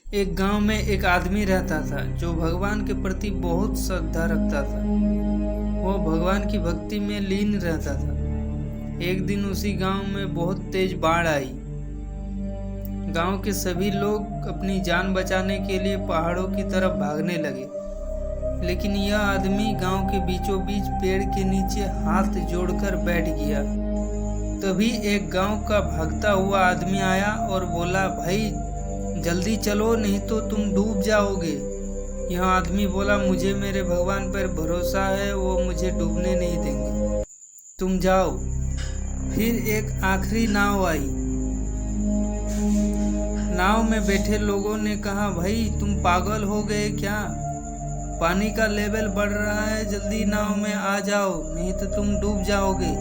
एक गांव में एक आदमी रहता था जो भगवान के प्रति बहुत श्रद्धा रखता था। वो भगवान की भक्ति में लीन रहता था। एक दिन उसी गांव में बहुत तेज बाढ़ आई। गांव के सभी लोग अपनी जान बचाने के लिए पहाड़ों की तरफ भागने लगे, लेकिन यह आदमी गांव के बीचों बीच पेड़ के नीचे हाथ जोड़कर बैठ गया। तभी एक गांव का भागता हुआ आदमी आया और बोला, भाई जल्दी चलो नहीं तो तुम डूब जाओगे। यह आदमी बोला, मुझे मेरे भगवान पर भरोसा है, वो मुझे डूबने नहीं देंगे, तुम जाओ। फिर एक आखिरी नाव आई। नाव में बैठे लोगों ने कहा, भाई तुम पागल हो गए क्या? पानी का लेवल बढ़ रहा है, जल्दी नाव में आ जाओ नहीं तो तुम डूब जाओगे।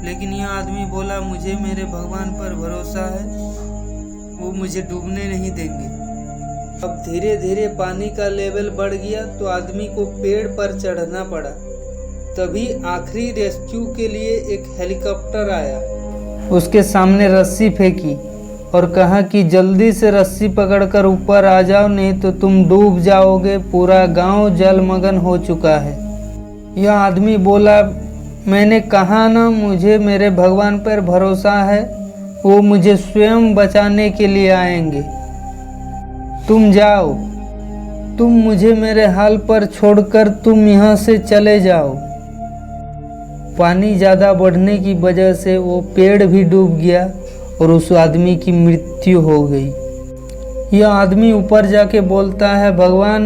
लेकिन यह आदमी बोला, मुझे मेरे भगवान पर भरोसा है, वो मुझे डूबने नहीं देंगे। अब धीरे धीरे पानी का लेवल बढ़ गया तो आदमी को पेड़ पर चढ़ना पड़ा। तभी आखिरी रेस्क्यू के लिए एक हेलीकॉप्टर आया। उसके सामने रस्सी फेंकी और कहा कि जल्दी से रस्सी पकड़कर ऊपर आ जाओ नहीं तो तुम डूब जाओगे, पूरा गांव जलमग्न हो चुका है। यह आदमी बोला, मैंने कहा ना मुझे मेरे भगवान पर भरोसा है, वो मुझे स्वयं बचाने के लिए आएंगे। तुम जाओ, तुम मुझे मेरे हाल पर छोड़कर तुम यहाँ से चले जाओ। पानी ज़्यादा बढ़ने की वजह से वो पेड़ भी डूब गया और उस आदमी की मृत्यु हो गई। यह आदमी ऊपर जाके बोलता है, भगवान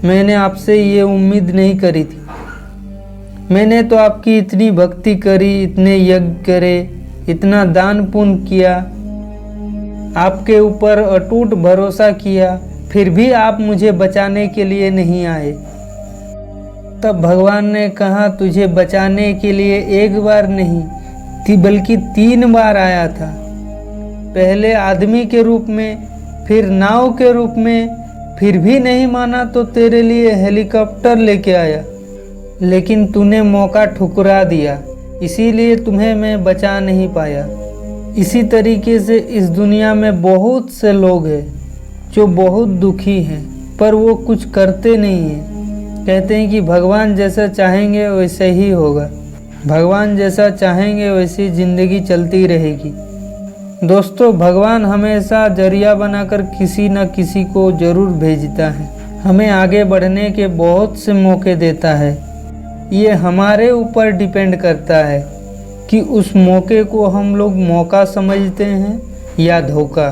मैंने आपसे ये उम्मीद नहीं करी थी। मैंने तो आपकी इतनी भक्ति करी, इतने यज्ञ करे, इतना दान पुण्य किया, आपके ऊपर अटूट भरोसा किया, फिर भी आप मुझे बचाने के लिए नहीं आए। तब भगवान ने कहा, तुझे बचाने के लिए एक बार नहीं बल्कि 3 बार आया था। पहले आदमी के रूप में, फिर नाव के रूप में, फिर भी नहीं माना तो तेरे लिए हेलीकॉप्टर लेके आया, लेकिन तूने मौका ठुकरा दिया, इसीलिए तुम्हें मैं बचा नहीं पाया। इसी तरीके से इस दुनिया में बहुत से लोग हैं जो बहुत दुखी हैं, पर वो कुछ करते नहीं हैं। कहते हैं कि भगवान जैसा चाहेंगे वैसे ही होगा, भगवान जैसा चाहेंगे वैसी ज़िंदगी चलती रहेगी। दोस्तों, भगवान हमेशा जरिया बनाकर किसी न किसी को ज़रूर भेजता है, हमें आगे बढ़ने के बहुत से मौके देता है। ये हमारे ऊपर डिपेंड करता है कि उस मौके को हम लोग मौका समझते हैं या धोखा।